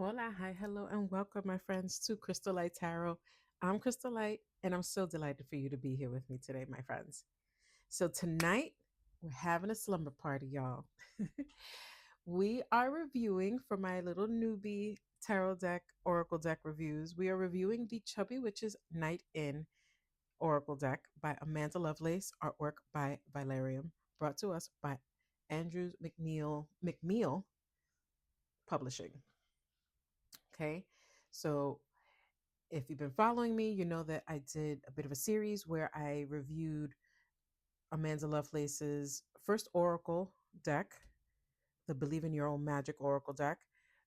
Hola, hi, hello, and welcome, my friends, to Krystal Light Tarot. I'm Krystal Light, and I'm so delighted for you to be here with me today, my friends. So, tonight, we're having a slumber party, y'all. We are reviewing for my little newbie tarot deck, oracle deck reviews. We are reviewing the Chubby Witch's Night In oracle deck by Amanda Lovelace, artwork by Vylerium, brought to us by Andrews McMeel Publishing. Okay, so if you've been following me, you know that I did a bit of a series where I reviewed Amanda Lovelace's first Oracle deck, the Believe in Your Own Magic Oracle deck,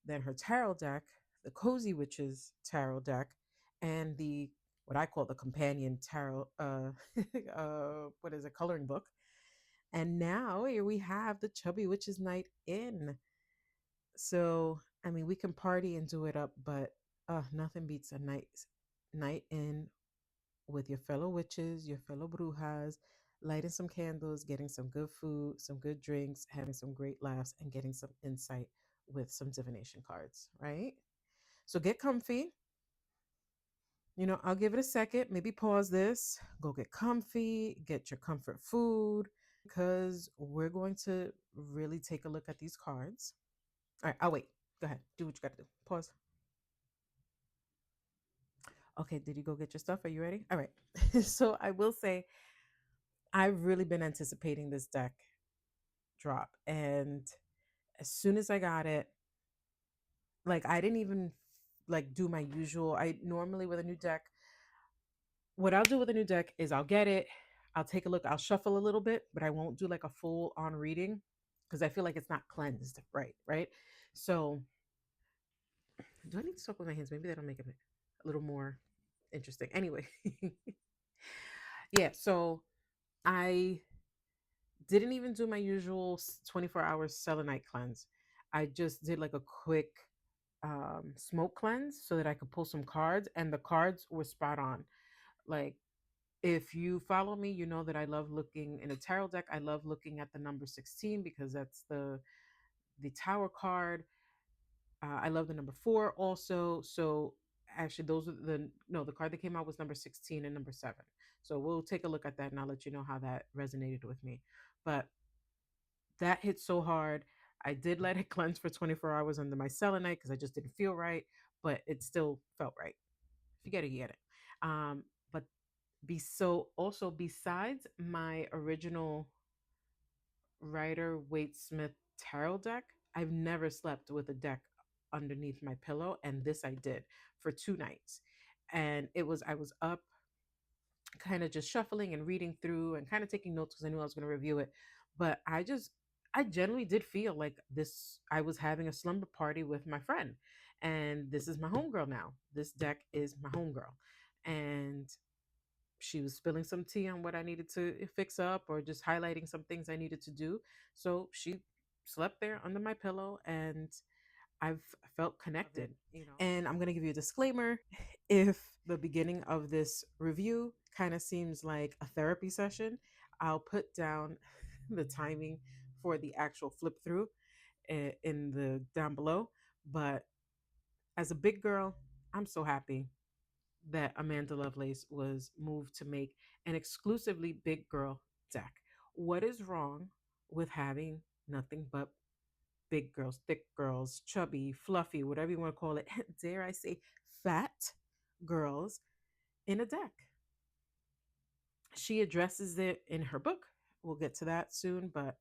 then her tarot deck, the Cozy Witches tarot deck, and the what I call the companion tarot, what is it, coloring book. And now here we have the Chubby Witches Night In. So, I mean, we can party and do it up, but nothing beats a night in with your fellow witches, your fellow brujas, lighting some candles, getting some good food, some good drinks, having some great laughs, and getting some insight with some divination cards, right? So get comfy. I'll give it a second, maybe pause this, go get comfy, get your comfort food, because we're going to really take a look at these cards. All right, I'll wait. Go ahead. Do what you got to do. Pause. Okay, did you go get your stuff? Are you ready? All right. So I will say I've really been anticipating this deck drop. And as soon as I got it, like I didn't even like do my usual. I normally with a new deck, what I'll do with a new deck is I'll get it, I'll take a look, I'll shuffle a little bit, but I won't do like a full on reading because I feel like it's not cleansed. Right. So do I need to talk with my hands? Maybe that'll make it a little more interesting. Anyway, yeah, so I didn't even do my usual 24-hour selenite cleanse. I just did like a quick smoke cleanse so that I could pull some cards, and the cards were spot on. Like, if you follow me, you know that I love looking in a tarot deck. I love looking at the number 16 because that's the tower card. I love the number 4 also. So actually, those are the card that came out was number 16 and number 7. So we'll take a look at that and I'll let you know how that resonated with me. But that hit so hard. I did let it cleanse for 24 hours under my selenite because I just didn't feel right, but it still felt right. If you get it, you get it. But be so also besides my original Rider Waite Smith tarot deck, I've never slept with a deck underneath my pillow, and this I did for 2 nights. And I was up kind of just shuffling and reading through and kind of taking notes because I knew I was going to review it. But I generally did feel like this, I was having a slumber party with my friend. And this is my homegirl now. This deck is my homegirl. And she was spilling some tea on what I needed to fix up or just highlighting some things I needed to do. So she slept there under my pillow and I've felt connected. And I'm going to give you a disclaimer. If the beginning of this review kind of seems like a therapy session, I'll put down the timing for the actual flip through in the down below. But as a big girl, I'm so happy that Amanda Lovelace was moved to make an exclusively big girl deck. What is wrong with having nothing but big girls, thick girls, chubby, fluffy, whatever you want to call it, dare I say, fat girls in a deck? She addresses it in her book. We'll get to that soon, but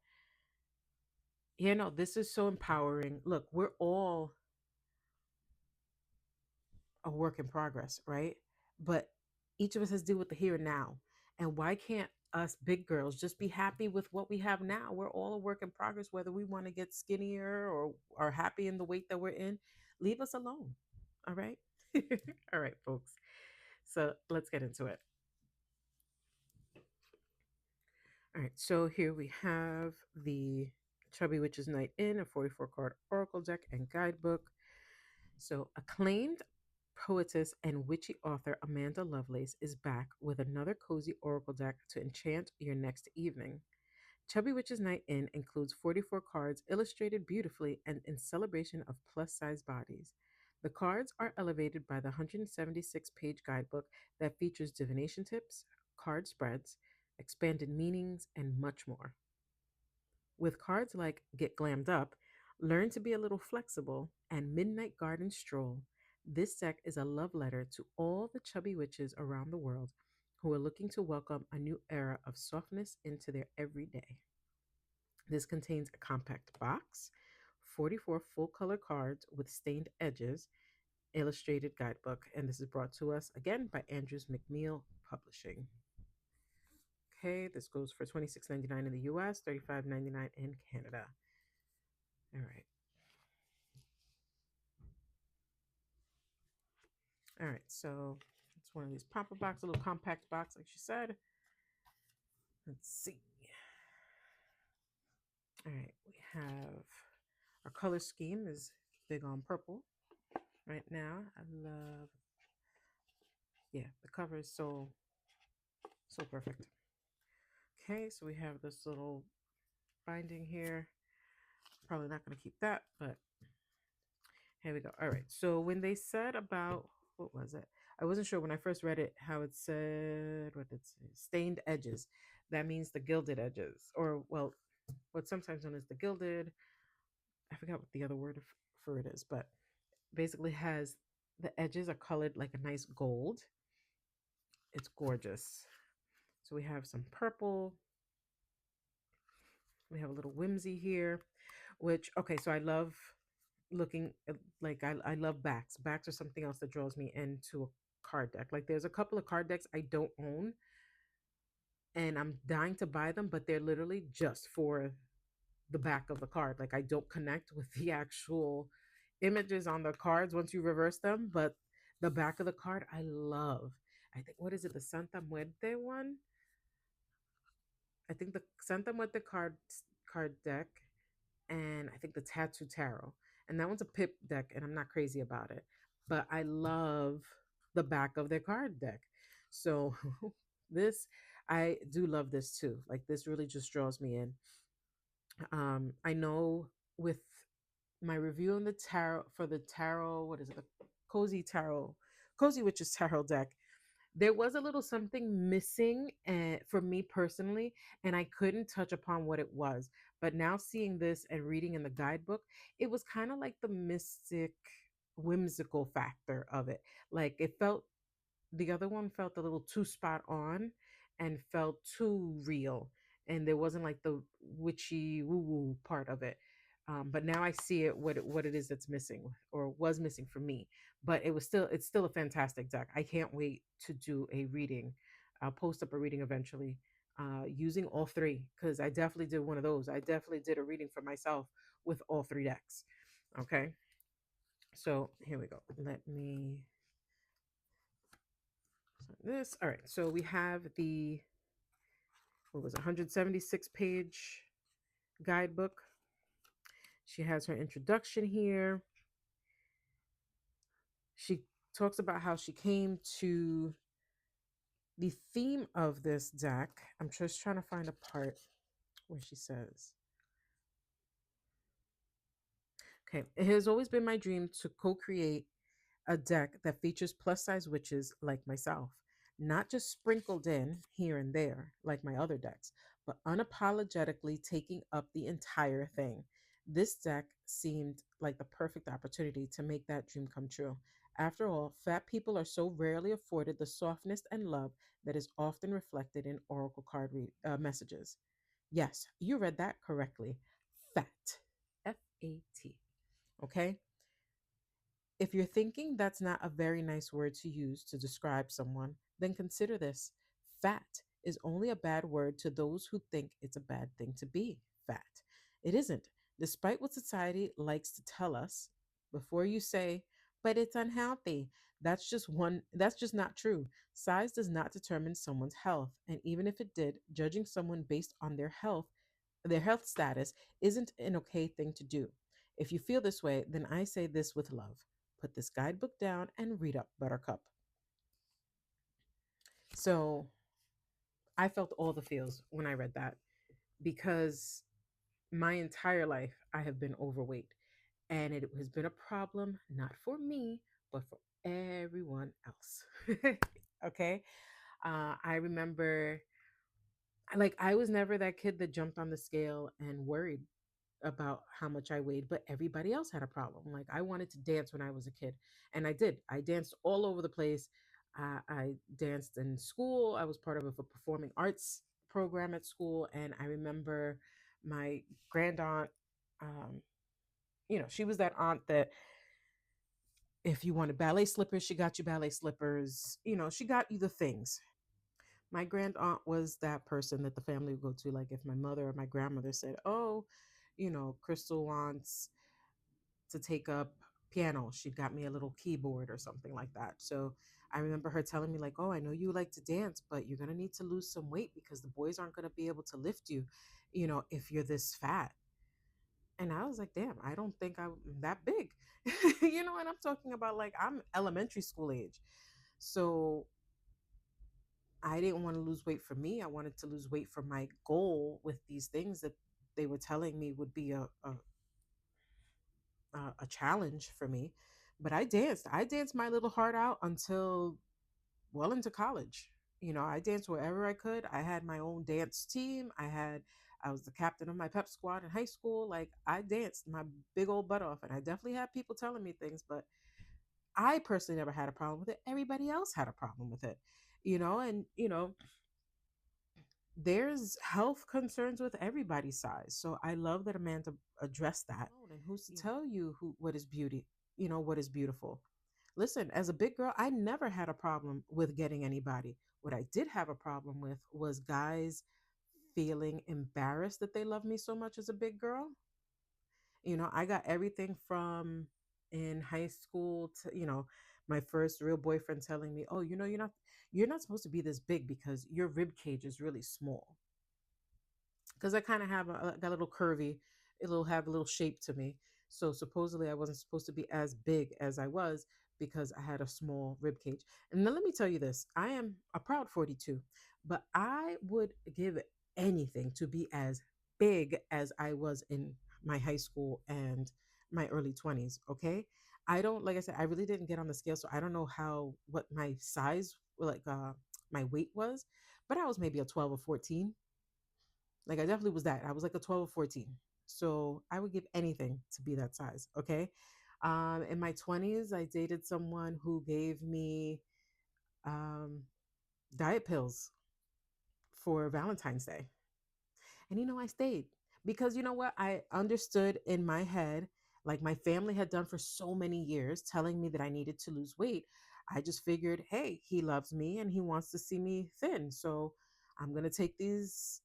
this is so empowering. Look, we're all a work in progress, right? But each of us has to deal with the here and now. And why can't us big girls just be happy with what we have now? We're all a work in progress, whether we want to get skinnier or are happy in the weight that we're in. Leave us alone. All right. All right, folks. So let's get into it. All right. So here we have the Chubby Witch's Night In, a 44 card oracle deck and guidebook. So, acclaimed poetess and witchy author Amanda Lovelace is back with another cozy oracle deck to enchant your next evening. Chubby Witch's Night In includes 44 cards illustrated beautifully and in celebration of plus size bodies. The cards are elevated by the 176-page guidebook that features divination tips, card spreads, expanded meanings, and much more. With cards like Get Glammed Up, Learn to be a Little Flexible, and Midnight Garden Stroll, this deck is a love letter to all the chubby witches around the world who are looking to welcome a new era of softness into their everyday. This contains a compact box, 44 full color cards with stained edges, illustrated guidebook, and this is brought to us again by Andrews McMeel Publishing. Okay, this goes for $26.99 in the US, $35.99 in Canada. All right. All right, so it's one of these pop-up box, a little compact box, like she said. Let's see. All right, we have our color scheme is big on purple right now. I love, yeah, the cover is so perfect. Okay, so we have this little binding here. Probably not going to keep that, but here we go. All right, so when they said about, what was it? I wasn't sure when I first read it how it said, what did it say? Stained edges. That means the gilded edges, or well, what's sometimes known as the gilded. I forgot what the other word for it is, but basically has the edges are colored like a nice gold. It's gorgeous. So we have some purple. We have a little whimsy here, which, okay, so I love looking like I love backs. Backs are something else that draws me into a card deck. Like there's a couple of card decks I don't own and I'm dying to buy them, but they're literally just for the back of the card. Like I don't connect with the actual images on the cards once you reverse them, but the back of the card I love. I think, what is it, the Santa Muerte one? I think the Santa Muerte card deck, and I think the Tattoo Tarot. And that one's a pip deck, and I'm not crazy about it. But I love the back of their card deck. So this, I do love this too. Like this really just draws me in. I know with my review on the tarot for the tarot, what is it? The Cozy Witches tarot deck. There was a little something missing for me personally, and I couldn't touch upon what it was. But now seeing this and reading in the guidebook, it was kind of like the mystic, whimsical factor of it. Like it felt, the other one felt a little too spot on and felt too real. And there wasn't like the witchy woo woo part of it. But now I see it what it is that's missing or was missing for me. But it's still a fantastic deck. I can't wait to do a reading. I'll post up a reading eventually using all three because I definitely did one of those. I definitely did a reading for myself with all three decks. Okay, so here we go. Let me this. All right, so we have the, what was it, 176 page guidebook. She has her introduction here. She talks about how she came to the theme of this deck. I'm just trying to find a part where she says, okay, it has always been my dream to co-create a deck that features plus size witches like myself, not just sprinkled in here and there like my other decks, but unapologetically taking up the entire thing. This deck seemed like the perfect opportunity to make that dream come true. After all, fat people are so rarely afforded the softness and love that is often reflected in oracle card messages. Yes, you read that correctly. Fat. F-A-T. Okay? If you're thinking that's not a very nice word to use to describe someone, then consider this. Fat is only a bad word to those who think it's a bad thing to be fat. It isn't, despite what society likes to tell us. Before you say, but it's unhealthy, that's just not true. Size does not determine someone's health, and even if it did, judging someone based on their health status isn't an okay thing to do. If you feel this way, then I say this with love. Put this guidebook down and read up, Buttercup. So I felt all the feels when I read that because my entire life I have been overweight. And it has been a problem, not for me, but for everyone else. Okay. I remember, like, I was never that kid that jumped on the scale and worried about how much I weighed, but everybody else had a problem. Like, I wanted to dance when I was a kid, and I did. I danced all over the place. I danced in school. I was part of a performing arts program at school, and I remember my grand aunt. Um, she was that aunt that if you wanted ballet slippers, she got you ballet slippers. She got you the things. My grand aunt was that person that the family would go to. Like, if my mother or my grandmother said, "Oh, Crystal wants to take up piano," she got me a little keyboard or something like that. So I remember her telling me, like, "Oh, I know you like to dance, but you're gonna need to lose some weight because the boys aren't gonna be able to lift you, if you're this fat." And I was like, "Damn, I don't think I'm that big." And I'm talking about, like, I'm elementary school age. So I didn't want to lose weight for me. I wanted to lose weight for my goal with these things that they were telling me would be a challenge for me. But I danced. I danced my little heart out until well into college. I danced wherever I could. I had my own dance team. I was the captain of my pep squad in high school. Like, I danced my big old butt off, and I definitely had people telling me things, but I personally never had a problem with it. Everybody else had a problem with it. And there's health concerns with everybody's size. So I love that Amanda addressed that. And who's to tell you what is beauty, what is beautiful? Listen, as a big girl, I never had a problem with getting anybody. What I did have a problem with was guys feeling embarrassed that they love me so much as a big girl. I got everything from in high school to, my first real boyfriend telling me, "Oh, you're not supposed to be this big because your rib cage is really small." Because I kind of got a little curvy, it'll have a little shape to me. So supposedly I wasn't supposed to be as big as I was because I had a small rib cage. And then let me tell you this: I am a proud 42, but I would give anything to be as big as I was in my high school and my early 20s. Okay. I don't, like I said, I really didn't get on the scale, so I don't know what my size, like, my weight was, but I was maybe a 12 or 14. Like, I definitely was that. I was like a 12 or 14. So I would give anything to be that size. Okay. In my 20s, I dated someone who gave me um, diet pills for Valentine's Day. And I stayed because, you know what? I understood in my head, like my family had done for so many years, telling me that I needed to lose weight. I just figured, hey, he loves me and he wants to see me thin. So I'm going to take these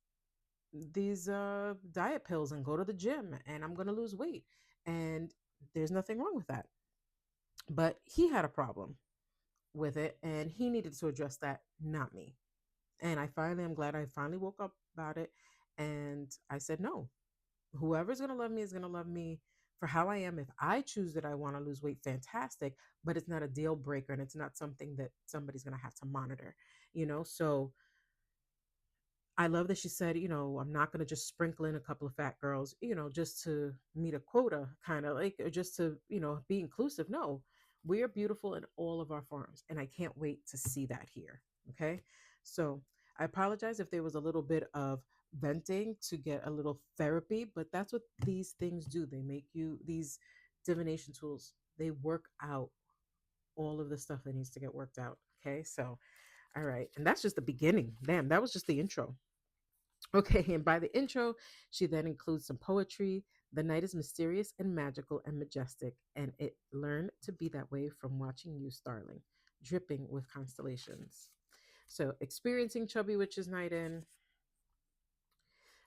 diet pills and go to the gym, and I'm going to lose weight. And there's nothing wrong with that. But he had a problem with it and he needed to address that, not me. And I'm glad I finally woke up about it. And I said, no, whoever's going to love me is going to love me for how I am. If I choose that I want to lose weight, fantastic. But it's not a deal breaker and it's not something that somebody's going to have to monitor, So I love that she said, "I'm not going to just sprinkle in a couple of fat girls, just to meet a quota, kind of like, or just to, be inclusive." No, we are beautiful in all of our forms. And I can't wait to see that here. Okay. So I apologize if there was a little bit of venting to get a little therapy, but that's what these things do. They make these divination tools, they work out all of the stuff that needs to get worked out. Okay. So, all right. And that's just the beginning. Damn, that was just the intro. Okay, and by the intro, she then includes some poetry. The night is mysterious and magical and majestic, and it learned to be that way from watching you, starling, dripping with constellations. So, experiencing Chubby Witch's night in.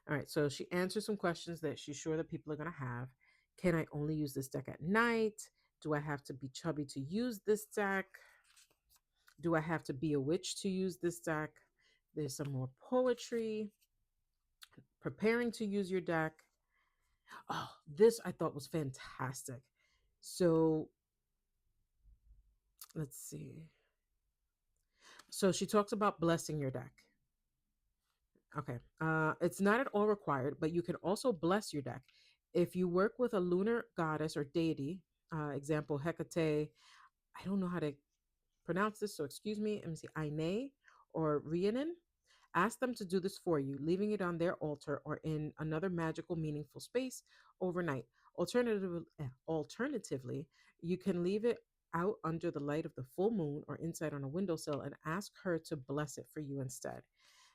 All right, so she answers some questions that she's sure that people are going to have. Can I only use this deck at night? Do I have to be chubby to use this deck? Do I have to be a witch to use this deck? There's some more poetry. Preparing to use your deck. Oh, this I thought was fantastic. So let's see. So she talks about blessing your deck. Okay. It's not at all required, but you can also bless your deck. If you work with a lunar goddess or deity, example Hecate, I don't know how to pronounce this, so excuse me. Let me see, Ine or Rhiannon. Ask them to do this for you, leaving it on their altar or in another magical, meaningful space overnight. Alternatively, you can leave it out under the light of the full moon or inside on a windowsill and ask her to bless it for you instead.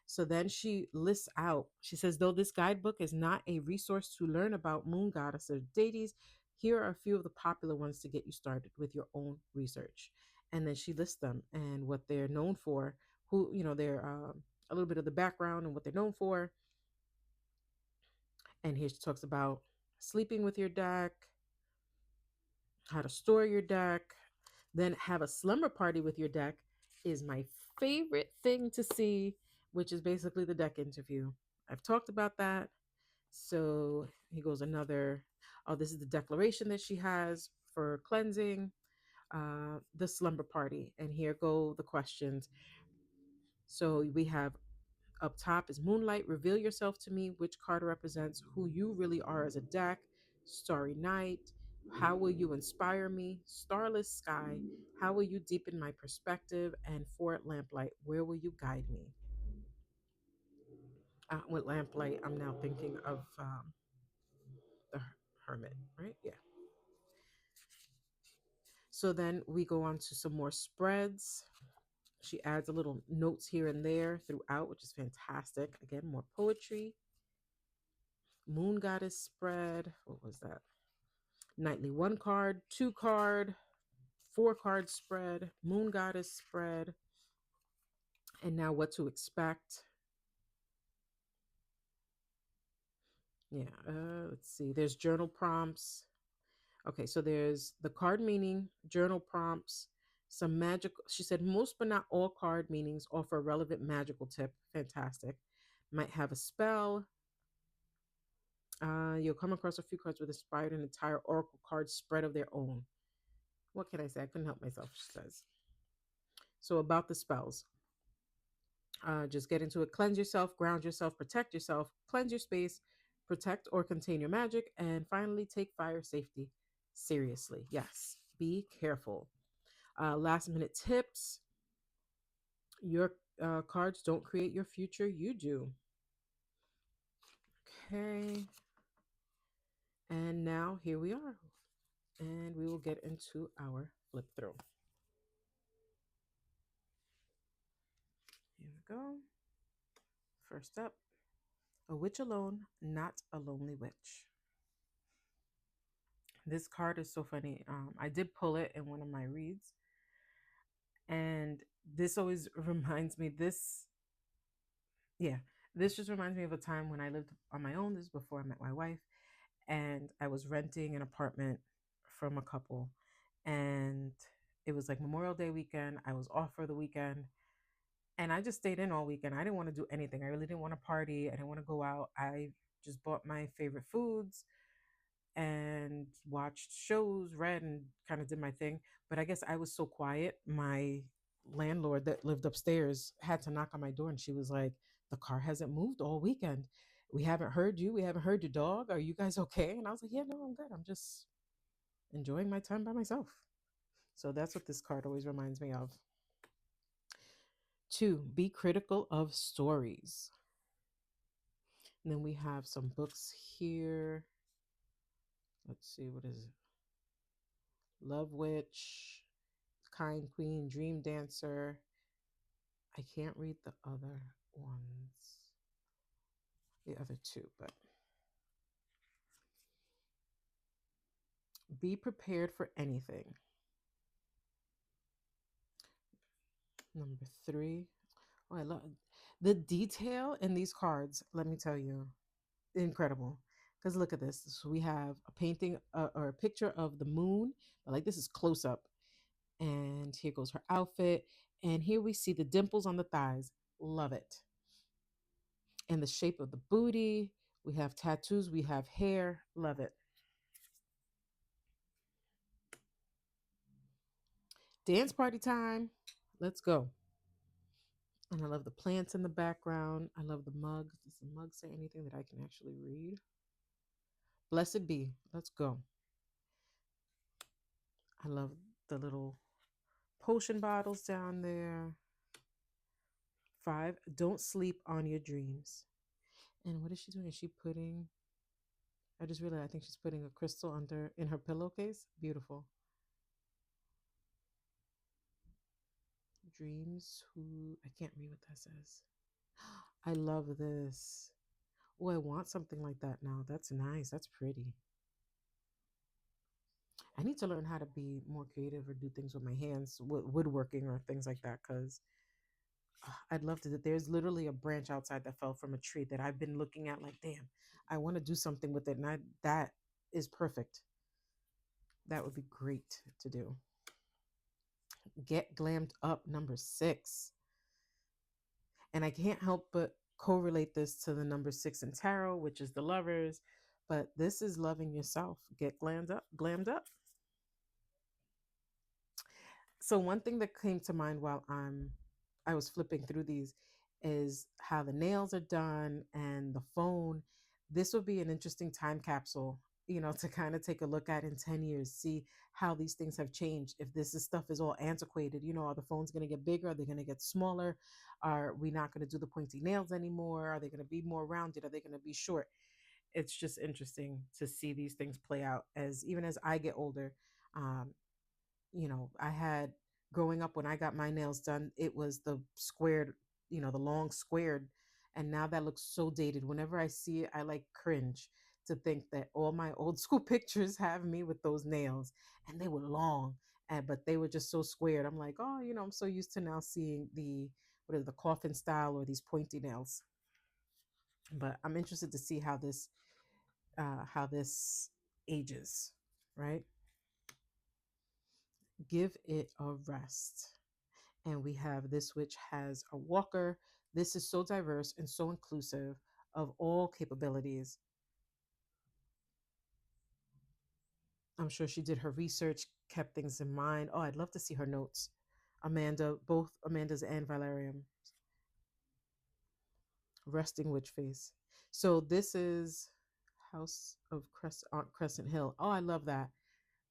So then she lists out, she says, though this guidebook is not a resource to learn about moon goddesses or deities, here are a few of the popular ones to get you started with your own research. And then she lists them and what they're known for, who, they're a little bit of the background and what they're known for. And here she talks about sleeping with your deck, how to store your deck, then have a slumber party with your deck is my favorite thing to see, which is basically the deck interview. I've talked about that. So he goes another, oh, this is the declaration that she has for cleansing, the slumber party. And here go the questions. So we have up top is Moonlight, reveal yourself to me, which card represents who you really are as a deck. Starry Night, how will you inspire me? Starless Sky, how will you deepen my perspective? And for Lamplight, where will you guide me? With Lamplight, I'm now thinking of the Hermit, right? Yeah. So then we go on to some more spreads. She adds a little notes here and there throughout, which is fantastic. Again, more poetry. Moon Goddess spread. What was that? Nightly 1 card, 2 card, 4 card spread, Moon Goddess spread, and now what to expect. Yeah, let's see. There's journal prompts. Okay, so there's the card meaning, journal prompts, some magical. She said most but not all card meanings offer a relevant magical tip. Fantastic. Might have a spell. You'll come across a few cards with inspired an entire oracle card spread of their own. What can I say? I couldn't help myself, she says. So about the spells. Just get into it. Cleanse yourself, ground yourself, protect yourself, cleanse your space, protect or contain your magic, and finally take fire safety seriously. Yes, be careful. Last minute tips. Your cards don't create your future, you do. Okay. And now here we are. And we will get into our flip through. Here we go. First up, a witch alone, not a lonely witch. This card is so funny. I did pull it in one of my reads, and this always reminds me. Yeah, this just reminds me of a time when I lived on my own. This is before I met my wife, and I was renting an apartment from a couple, and it was like Memorial Day weekend. I was off for the weekend, and I just stayed in all weekend. I didn't want to do anything. I really didn't want to party. I didn't want to go out. I just bought my favorite foods and watched shows, read, and kind of did my thing. But I guess I was so quiet. My landlord that lived upstairs had to knock on my door, and she was like, "The car hasn't moved all weekend. We haven't heard you. We haven't heard your dog. Are you guys okay?" And I was like, "Yeah, no, I'm good. I'm just enjoying my time by myself." So that's what this card always reminds me of. 2, be critical of stories. And then we have some books here. Let's see, what is it? Love Witch, Kind Queen, Dream Dancer. I can't read the other ones, the other two, but be prepared for anything. Number 3. Oh, I love the detail in these cards. Let me tell you, incredible. Because look at this. So we have a painting or a picture of the moon, but like this is close up. And here goes her outfit. And here we see the dimples on the thighs. Love it. And the shape of the booty. We have tattoos. We have hair. Love it. Dance party time. Let's go. And I love the plants in the background. I love the mugs. Does the mug say anything that I can actually read? Blessed be. Let's go. I love the little potion bottles down there. 5, don't sleep on your dreams. And what is she doing? Is she putting, I just realized, I think she's putting a crystal under in her pillowcase. Beautiful. Dreams who, I can't read what that says. I love this. Oh, I want something like that now. That's nice. That's pretty. I need to learn how to be more creative or do things with my hands, woodworking or things like that. Because I'd love to. There's literally a branch outside that fell from a tree that I've been looking at, like, damn, I want to do something with it, and that is perfect. That would be great to do. Get glammed up, number 6, and I can't help but correlate this to the number 6 in tarot, which is the lovers. But this is loving yourself. Get glammed up, glammed up. So one thing that came to mind while I was flipping through these is how the nails are done and the phone. This would be an interesting time capsule, to kind of take a look at in 10 years, see how these things have changed. If stuff is all antiquated, are the phones going to get bigger? Are they going to get smaller? Are we not going to do the pointy nails anymore? Are they going to be more rounded? Are they going to be short? It's just interesting to see these things play out as even as I get older. Um, I had growing up when I got my nails done, it was the squared, the long squared. And now that looks so dated. Whenever I see it, I like cringe to think that all my old school pictures have me with those nails and they were long. But they were just so squared. I'm like, oh, I'm so used to now seeing what is the coffin style or these pointy nails. But I'm interested to see how this ages, right? Give it a rest. And we have this, which has a walker. This is so diverse and so inclusive of all capabilities. I'm sure she did her research, kept things in mind. Oh, I'd love to see her notes. Both Amanda's and Vylerium. Resting witch face. So this is House of on Crescent Hill. Oh, I love that.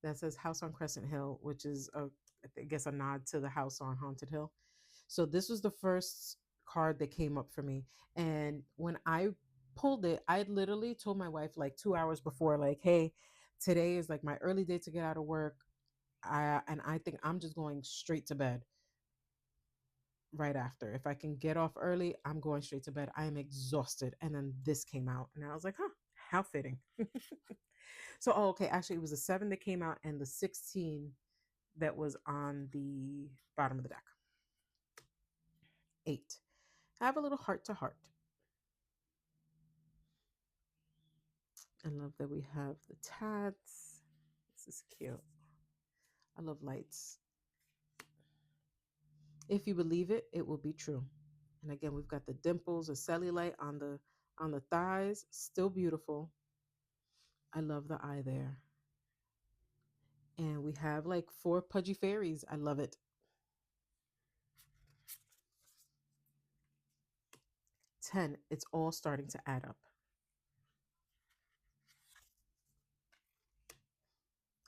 That says House on Crescent Hill, which is I guess a nod to the house on Haunted Hill. So this was the first card that came up for me. And when I pulled it, I literally told my wife like 2 hours before, like, hey, today is like my early day to get out of work. I think I'm just going straight to bed right after. If I can get off early, I'm going straight to bed. I am exhausted. And then this came out. And I was like, huh, how fitting. So, oh, okay. Actually, it was the 7 that came out and the 16 that was on the bottom of the deck. 8. Have a little heart to heart. I love that we have the tats. This is cute. I love lights. If you believe it, it will be true. And again, we've got the dimples, a cellulite on the thighs, still beautiful. I love the eye there. And we have like 4 pudgy fairies. I love it. 10, it's all starting to add up.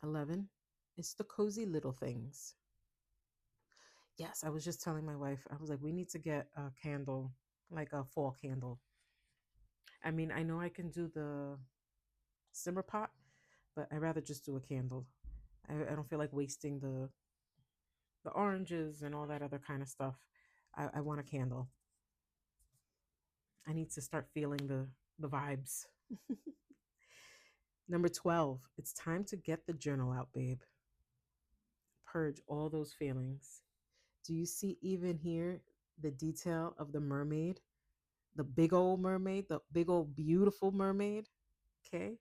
11, it's the cozy little things. Yes, I was just telling my wife, I was like, we need to get a candle, like a fall candle. I mean, I know I can do the simmer pot, but I'd rather just do a candle. I don't feel like wasting the oranges and all that other kind of stuff. I want a candle. I need to start feeling the vibes. Number 12, it's time to get the journal out, babe. Purge all those feelings. Do you see even here the detail of the mermaid? The big old mermaid, the big old beautiful mermaid. Okay.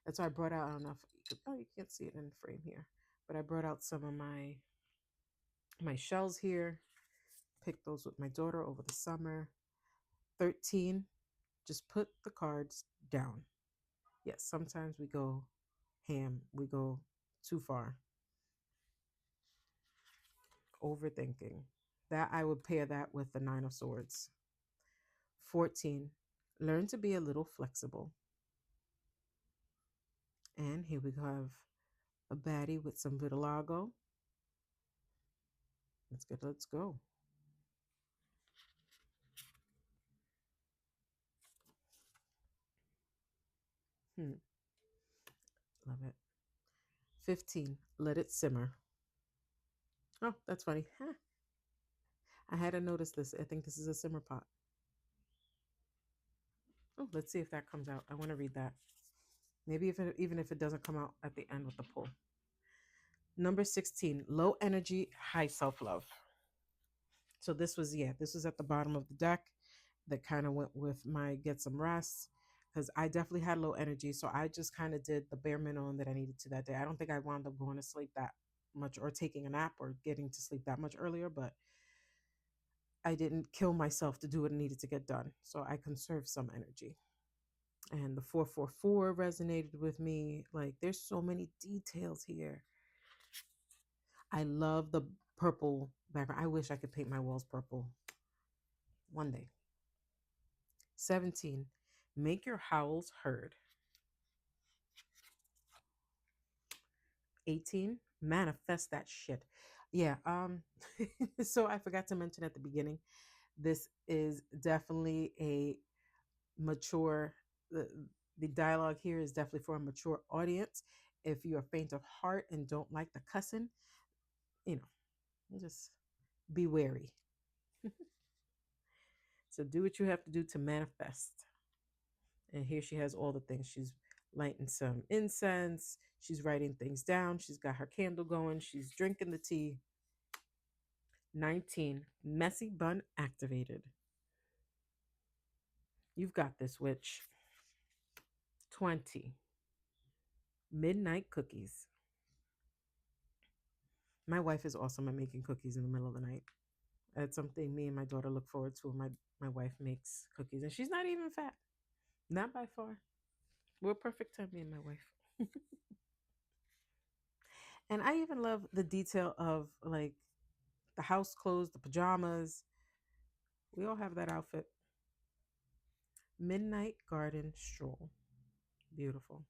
That's why I brought out, I don't know if you can't see it in the frame here, but I brought out some of my shells here. Picked those with my daughter over the summer. 13, just put the cards down. Yes, sometimes we go ham, we go too far. Overthinking. That I would pair that with the 9 of Swords. 14, learn to be a little flexible. And here we have a baddie with some vitiligo. Let's get, let's go. Hmm, love it. 15, let it simmer. Oh, that's funny. Huh. I hadn't noticed this. I think this is a simmer pot. Oh, let's see if that comes out. I want to read that. Maybe if it, even if it doesn't come out at the end with the pull. Number 16, low energy, high self love. So this was, yeah, this was at the bottom of the deck that kind of went with my get some rest because I definitely had low energy. So I just kind of did the bare minimum that I needed to that day. I don't think I wound up going to sleep that much or taking a nap or getting to sleep that much earlier, but I didn't kill myself to do what needed to get done. So I conserved some energy. And the 444 resonated with me. Like there's so many details here. I love the purple background. I wish I could paint my walls purple one day. 17, make your howls heard. 18, manifest that shit. Yeah, so I forgot to mention at the beginning, this is definitely a mature the dialogue here is definitely for a mature audience. If you're faint of heart and don't like the cussing, you know, just be wary. So do what you have to do to manifest. And here she has all the things. She's lighting some incense. She's writing things down. She's got her candle going. She's drinking the tea. 19, messy bun activated. You've got this, witch. 20, midnight cookies. My wife is awesome at making cookies in the middle of the night. That's something me and my daughter look forward to when my wife makes cookies. And she's not even fat. Not by far. We're a perfect time, me and my wife. And I even love the detail of like the house clothes, the pajamas. We all have that outfit. Midnight garden stroll. Beautiful.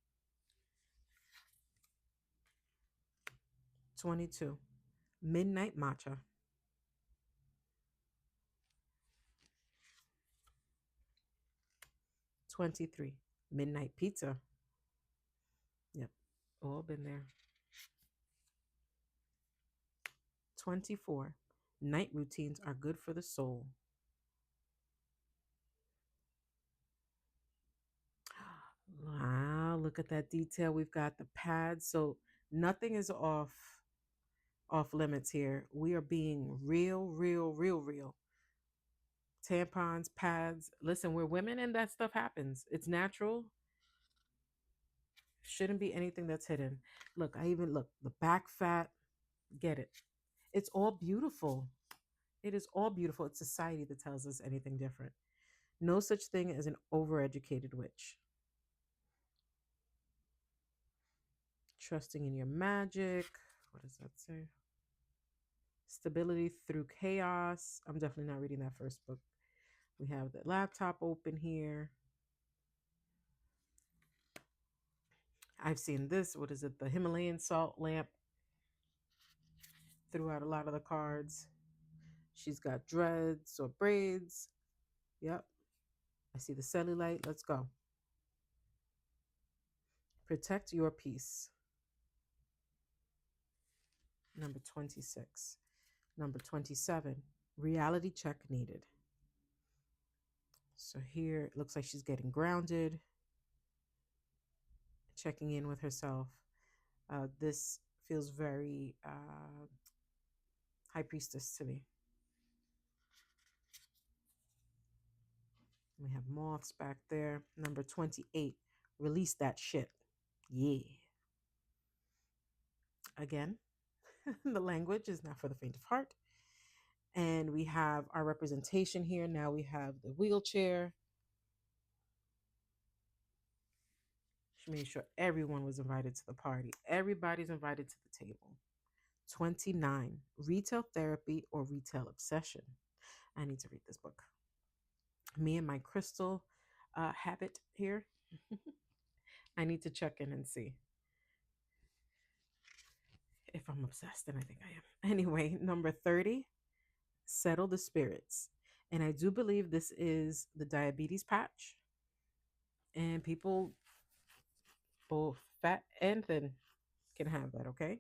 22, midnight matcha. 23, midnight pizza. Yep, all been there. 24, night routines are good for the soul. Wow, look at that detail. We've got the pads. So nothing is off limits here. We are being real, real, real, real. Tampons, pads. Listen, we're women and that stuff happens. It's natural. Shouldn't be anything that's hidden. Look, I even look the back fat. Get it. It's all beautiful. It is all beautiful. It's society that tells us anything different. No such thing as an overeducated witch. Trusting in your magic. What does that say? Stability through chaos. I'm definitely not reading that first book. We have the laptop open here. I've seen this. What is it? The Himalayan salt lamp throughout a lot of the cards. She's got dreads or braids. Yep. I see the cellulite. Let's go. Protect your peace. Number 26. Number 27. Reality check needed. So here it looks like she's getting grounded, checking in with herself. This feels very high priestess to me. We have moths back there. Number 28. Release that shit. Yeah. Again, the language is not for the faint of heart. And we have our representation here. Now we have the wheelchair. She made sure everyone was invited to the party. Everybody's invited to the table. 29, retail therapy or retail obsession. I need to read this book. Me and my crystal habit here. I need to check in and see. If I'm obsessed, then I think I am. Anyway, number 30, settle the spirits. And I do believe this is the diabetes patch. And people, both fat and thin, can have that, okay?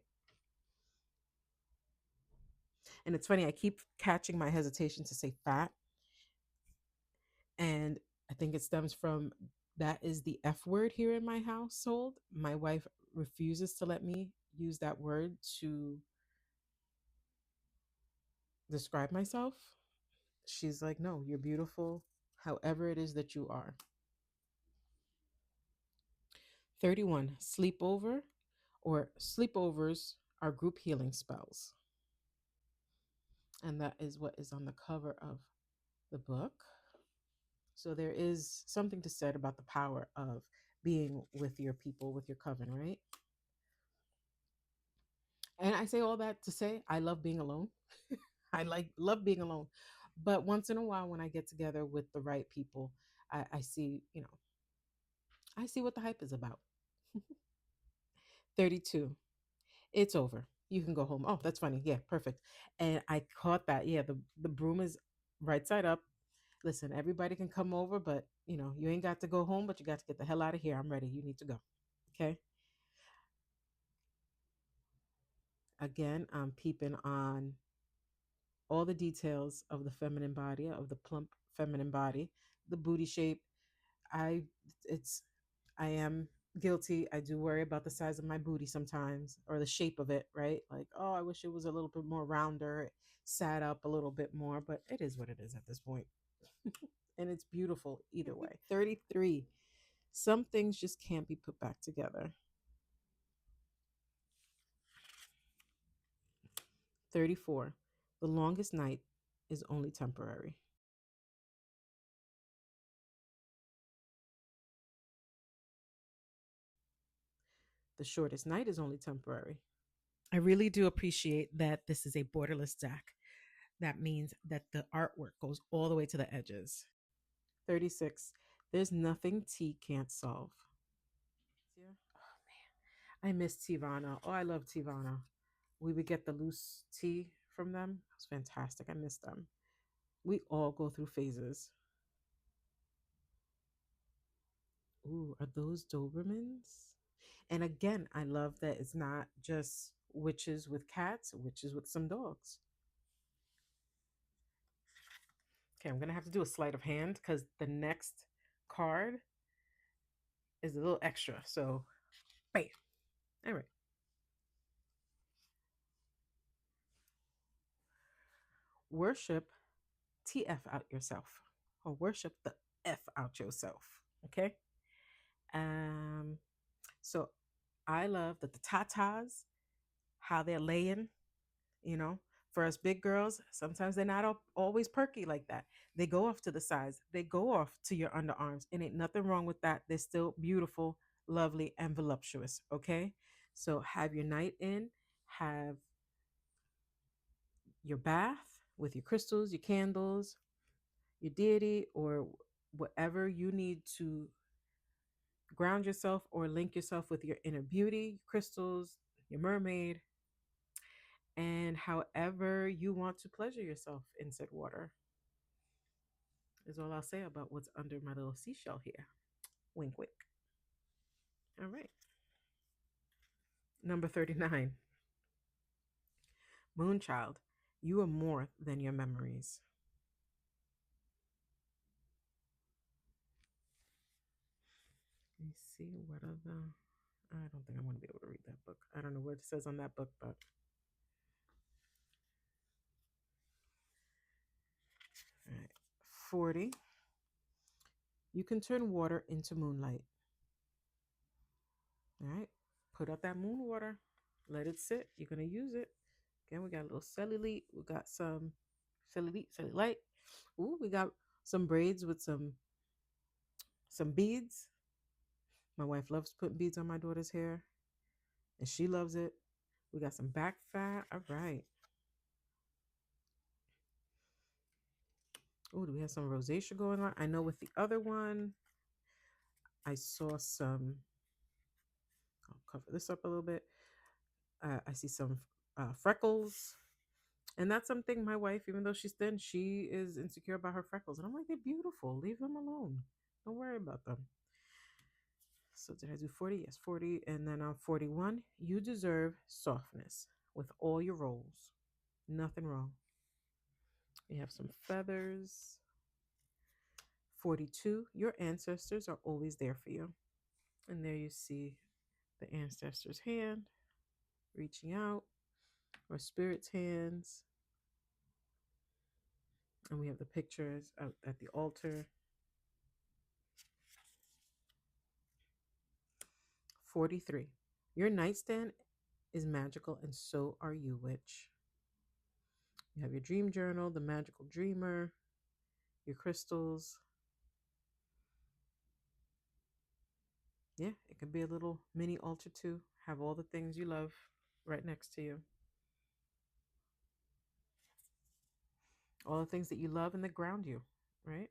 And it's funny, I keep catching my hesitation to say fat. And I think it stems from that is the F word here in my household. My wife refuses to let me use that word to describe myself. She's like, no, you're beautiful, however it is that you are. 31, sleepover or sleepovers are group healing spells. And that is what is on the cover of the book. So there is something to said about the power of being with your people, with your coven, right? And I say all that to say I love being alone. I love being alone. But once in a while when I get together with the right people, I see, I see what the hype is about. 32. It's over. You can go home. Oh, that's funny. Yeah, perfect. And I caught that. Yeah, the broom is right side up. Listen, everybody can come over, but you ain't got to go home, but you got to get the hell out of here. I'm ready. You need to go. Okay. Again, I'm peeping on all the details of the feminine body, of the plump feminine body, the booty shape. I it's I am guilty. I do worry about the size of my booty sometimes or the shape of it, right? Like, oh, I wish it was a little bit more rounder, sat up a little bit more, but it is what it is at this point. And it's beautiful either way. 33. Some things just can't be put back together. 34. The longest night is only temporary. The shortest night is only temporary. I really do appreciate that this is a borderless deck. That means that the artwork goes all the way to the edges. 36. There's nothing tea can't solve. Yeah. Oh man, I miss Tivana. Oh, I love Tivana. We would get the loose tea from them. It was fantastic. I miss them. We all go through phases. Ooh, are those Dobermans? And again, I love that it's not just witches with cats, witches with some dogs. Okay, I'm gonna have to do a sleight of hand because the next card is a little extra. So, bam. All right. Worship TF out yourself or worship the F out yourself. Okay. Um, so I love that the tatas, how they're laying, you know, for us big girls, sometimes they're not always perky like that. They go off to the sides, they go off to your underarms, and ain't nothing wrong with that. They're still beautiful, lovely, and voluptuous. Okay. So have your night in, have your bath with your crystals, your candles, your deity, or whatever you need to ground yourself or link yourself with your inner beauty, crystals, your mermaid, and however you want to pleasure yourself in said water is all I'll say about what's under my little seashell here. Wink, wink. All right. Number 39. Moonchild, you are more than your memories. Let me see what other. I don't think I'm going to be able to read that book. I don't know what it says on that book, but. All right. 40. You can turn water into moonlight. All right. Put up that moon water. Let it sit. You're going to use it. Again, we got a little cellulite. We got some cellulite. Ooh, we got some braids with some beads. My wife loves putting beads on my daughter's hair, and she loves it. We got some back fat. All right. Oh, do we have some rosacea going on? I know with the other one, I saw some. I'll cover this up a little bit. I see some freckles. And that's something my wife, even though she's thin, she is insecure about her freckles. And I'm like, they're beautiful. Leave them alone. Don't worry about them. So did I do 40? Yes, 40. And then on 41, you deserve softness with all your rolls. Nothing wrong. You have some feathers. 42, your ancestors are always there for you. And there you see the ancestor's hand reaching out, or spirit's hands. And we have the pictures out at the altar. 43, your nightstand is magical, and so are you, witch. You have your dream journal, the magical dreamer, your crystals. Yeah, it could be a little mini altar too. Have all the things you love right next to you. All the things that you love and that ground you, right?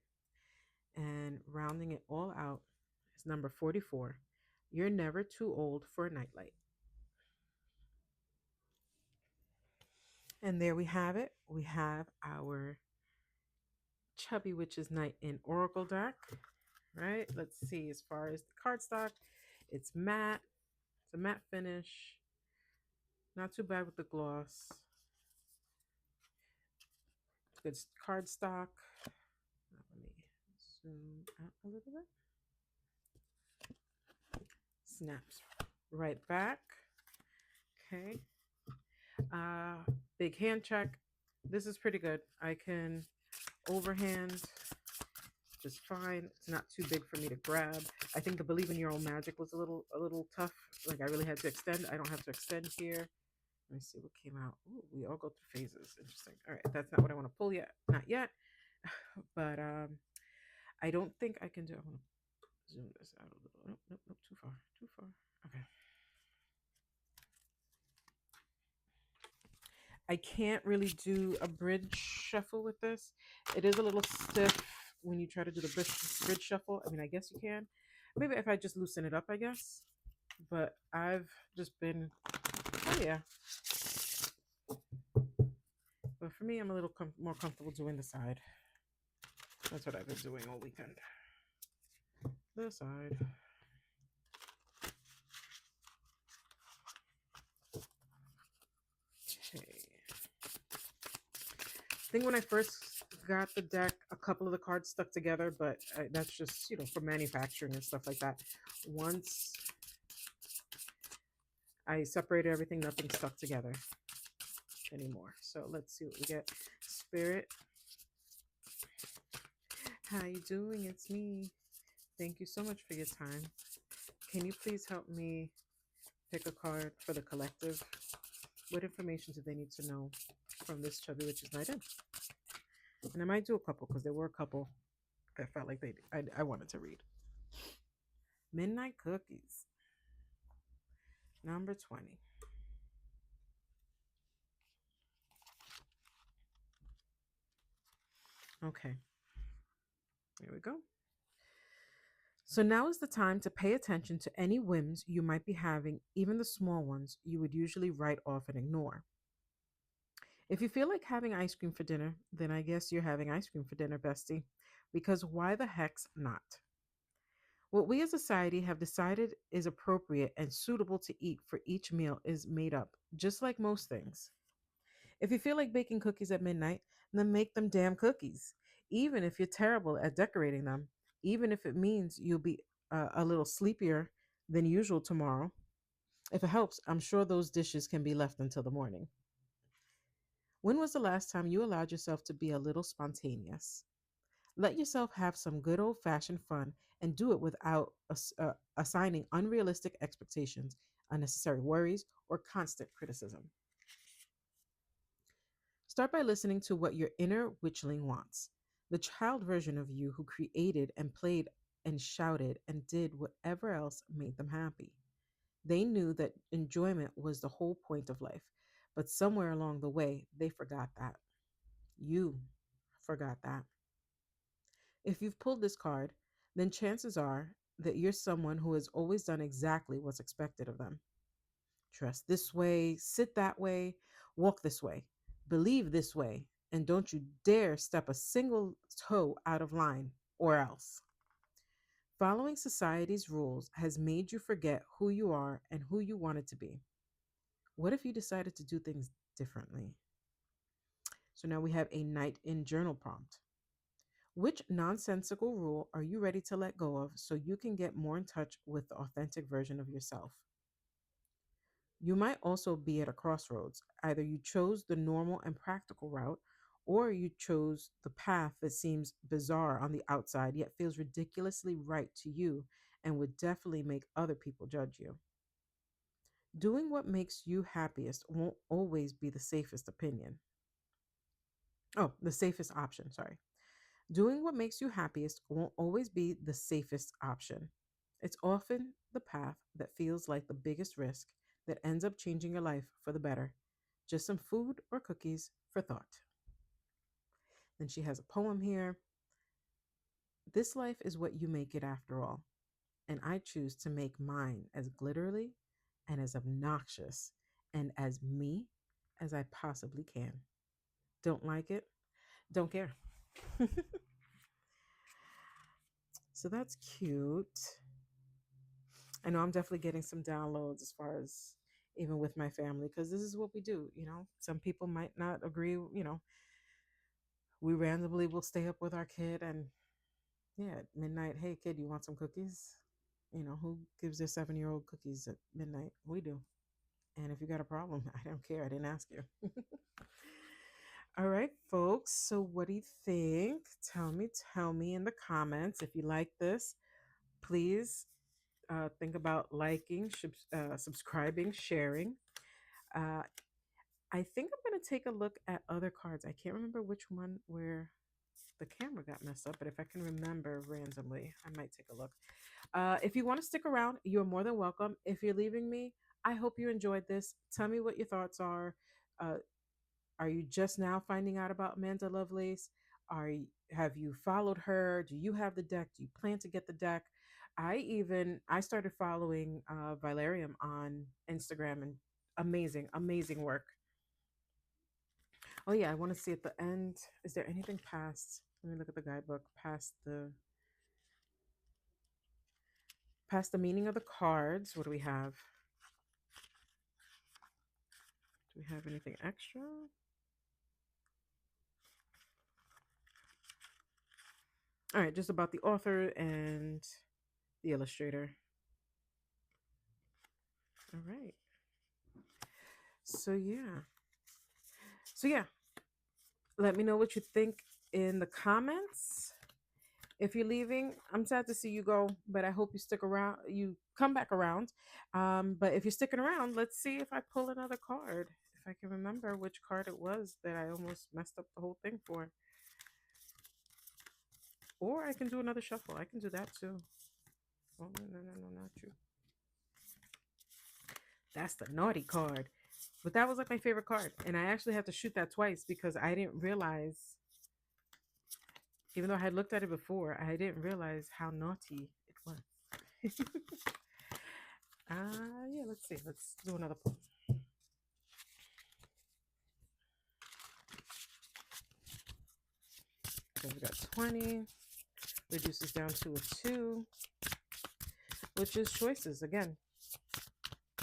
And rounding it all out is number 44. You're never too old for a nightlight. And there we have it. We have our Chubby Witch's Night in Oracle deck, right? Let's see, as far as the cardstock, it's matte. It's a matte finish. Not too bad with the gloss. Good cardstock. Let me zoom out a little bit. Snaps right back. Okay. Big hand check. This is pretty good. I can overhand just fine. It's not too big for me to grab. I think the Believe in Your Own Magic was a little tough. Like I really had to extend. I don't have to extend here. Let me see what came out. Ooh, we all go through phases. Interesting. All right, that's not what I want to pull yet. Not yet. But I don't think I can do. I want to zoom this out a little. Nope, nope, nope. Too far. Too far. Okay. I can't really do a bridge shuffle with this. It is a little stiff when you try to do the bridge shuffle. I mean, I guess you can. Maybe if I just loosen it up, I guess. But I've just been, oh yeah. But for me, I'm a little more comfortable doing the side. That's what I've been doing all weekend. The side. Okay. I think when I first got the deck, a couple of the cards stuck together, but that's just, for manufacturing and stuff like that. Once I separated everything, nothing stuck together anymore. So let's see what we get. Spirit, how you doing? It's me. Thank you so much for your time. Can you please help me pick a card for the collective? What information do they need to know from this Chubby Witch's Night in? And I might do a couple because there were a couple that felt like I wanted to read. Midnight Cookies. Number 20. Okay. Here we go. So now is the time to pay attention to any whims you might be having, even the small ones you would usually write off and ignore. If you feel like having ice cream for dinner, then I guess you're having ice cream for dinner, bestie. Because why the heck's not? What we as a society have decided is appropriate and suitable to eat for each meal is made up, just like most things. If you feel like baking cookies at midnight, then make them damn cookies, even if you're terrible at decorating them, even if it means you'll be a little sleepier than usual tomorrow. If it helps, I'm sure those dishes can be left until the morning. When was the last time you allowed yourself to be a little spontaneous? Let yourself have some good old fashioned fun and do it without assigning unrealistic expectations, unnecessary worries, or constant criticism. Start by listening to what your inner witchling wants. The child version of you who created and played and shouted and did whatever else made them happy. They knew that enjoyment was the whole point of life, but somewhere along the way, they forgot that. You forgot that. If you've pulled this card, then chances are that you're someone who has always done exactly what's expected of them. Dress this way, sit that way, walk this way, believe this way, and don't you dare step a single toe out of line, or else. Following society's rules has made you forget who you are and who you wanted to be. What if you decided to do things differently? So now we have a night in journal prompt. Which nonsensical rule are you ready to let go of so you can get more in touch with the authentic version of yourself? You might also be at a crossroads. Either you chose the normal and practical route, or you chose the path that seems bizarre on the outside yet feels ridiculously right to you and would definitely make other people judge you. Doing what makes you happiest won't always be the safest opinion. Oh, the safest option, sorry. Doing what makes you happiest won't always be the safest option. It's often the path that feels like the biggest risk that ends up changing your life for the better. Just some food or cookies for thought. Then she has a poem here. This life is what you make it after all, and I choose to make mine as glittery and as obnoxious and as me as I possibly can. Don't like it? Don't care. So that's cute. I know I'm definitely getting some downloads as far as even with my family because this is what we do. Some people might not agree. We randomly will stay up with our kid and yeah, at midnight, hey kid, you want some cookies? Who gives their 7-year-old cookies at midnight? We do. And if you got a problem, I don't care. I didn't ask you. All right, folks. So what do you think? Tell me in the comments if you like this. Please think about liking, subscribing, sharing. Uh, I think I'm going to take a look at other cards. I can't remember which one where the camera got messed up, but if I can remember randomly, I might take a look. If you want to stick around, you're more than welcome. If you're leaving me, I hope you enjoyed this. Tell me what your thoughts are. Uh, are you just now finding out about Amanda Lovelace? Have you followed her? Do you have the deck? Do you plan to get the deck? I started following Vylerium on Instagram, and amazing, amazing work. Oh yeah, I want to see at the end. Is there anything past? Let me look at the guidebook. Past the meaning of the cards. What do we have? Do we have anything extra? All right, just about the author and the illustrator. All right. So yeah. So yeah. Let me know what you think in the comments. If you're leaving, I'm sad to see you go, but I hope you stick around. You come back around. But if you're sticking around, let's see if I pull another card. If I can remember which card it was that I almost messed up the whole thing for. Or I can do another shuffle. I can do that too. Oh, no, not you. That's the naughty card. But that was like my favorite card. And I actually had to shoot that twice because I didn't realize, even though I had looked at it before, I didn't realize how naughty it was. Yeah, let's see. Let's do another pull. So we got 20. Reduces down to a 2, which is choices. Again,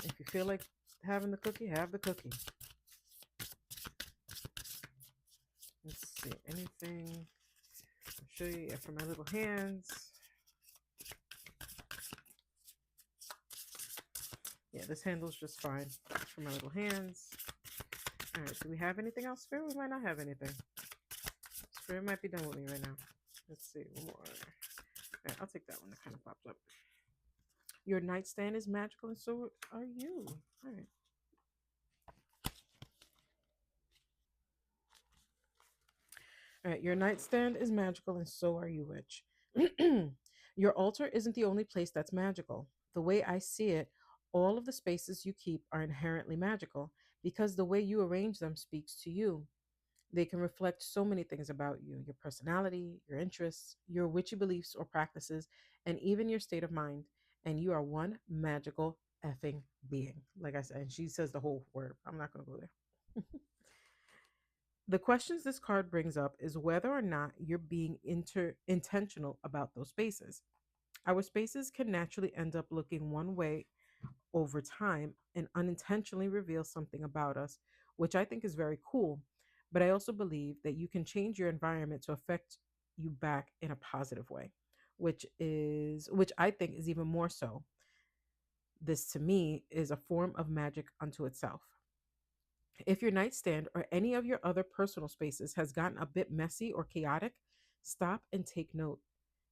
if you feel like having the cookie, have the cookie. Let's see. Anything? I'll show you. Yeah, for my little hands. Yeah, this handle's just fine for my little hands. All right, do we have anything else, Spirit? We might not have anything. Spirit might be done with me right now. Let's see, one more. All right, I'll take that one that kind of pops up. Your nightstand is magical, and so are you. All right. All right, your nightstand is magical, and so are you, witch. Your altar isn't the only place that's magical. The way I see it, all of the spaces you keep are inherently magical because the way you arrange them speaks to you. They can reflect so many things about you: your personality, your interests, your witchy beliefs or practices, and even your state of mind. And you are one magical effing being. Like I said, and she says the whole word. I'm not going to go there. The questions this card brings up is whether or not you're being intentional about those spaces. Our spaces can naturally end up looking one way over time and unintentionally reveal something about us, which I think is very cool. But I also believe that you can change your environment to affect you back in a positive way, which I think is even more so. This to me is a form of magic unto itself. If your nightstand or any of your other personal spaces has gotten a bit messy or chaotic, stop and take note.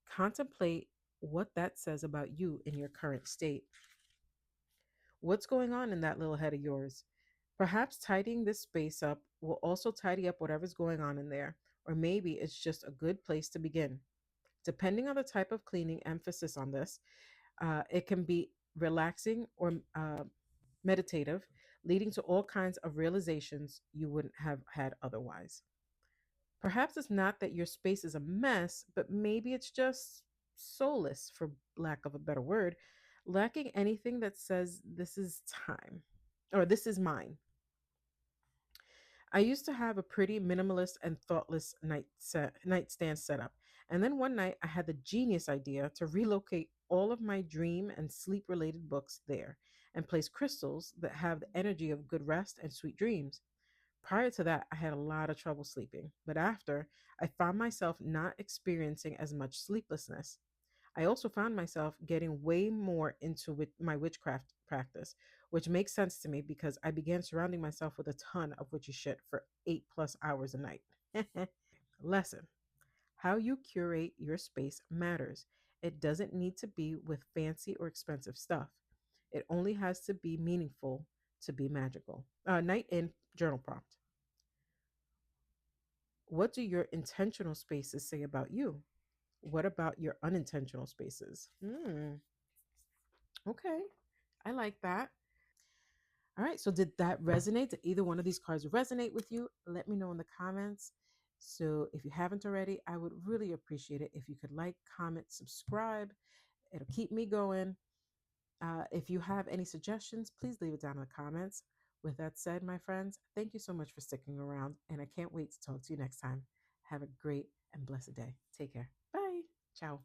Contemplate what that says about you in your current state. What's going on in that little head of yours? Perhaps tidying this space up will also tidy up whatever's going on in there, or maybe it's just a good place to begin. Depending on the type of cleaning emphasis on this, it can be relaxing or meditative, leading to all kinds of realizations you wouldn't have had otherwise. Perhaps it's not that your space is a mess, but maybe it's just soulless, for lack of a better word, lacking anything that says this is time or this is mine. I used to have a pretty minimalist and thoughtless nightstand setup. And then one night I had the genius idea to relocate all of my dream and sleep related books there and place crystals that have the energy of good rest and sweet dreams. Prior to that, I had a lot of trouble sleeping, but after, I found myself not experiencing as much sleeplessness. I also found myself getting way more into my witchcraft practice, which makes sense to me because I began surrounding myself with a ton of witchy shit for 8+ hours a night. Lesson: how you curate your space matters. It doesn't need to be with fancy or expensive stuff. It only has to be meaningful to be magical. Night in journal prompt. What do your intentional spaces say about you? What about your unintentional spaces? Okay, I like that. All right, so did that resonate? Did either one of these cards resonate with you? Let me know in the comments. So if you haven't already, I would really appreciate it if you could like, comment, subscribe. It'll keep me going. If you have any suggestions, please leave it down in the comments. With that said, my friends, thank you so much for sticking around, and I can't wait to talk to you next time. Have a great and blessed day. Take care. Bye. Ciao.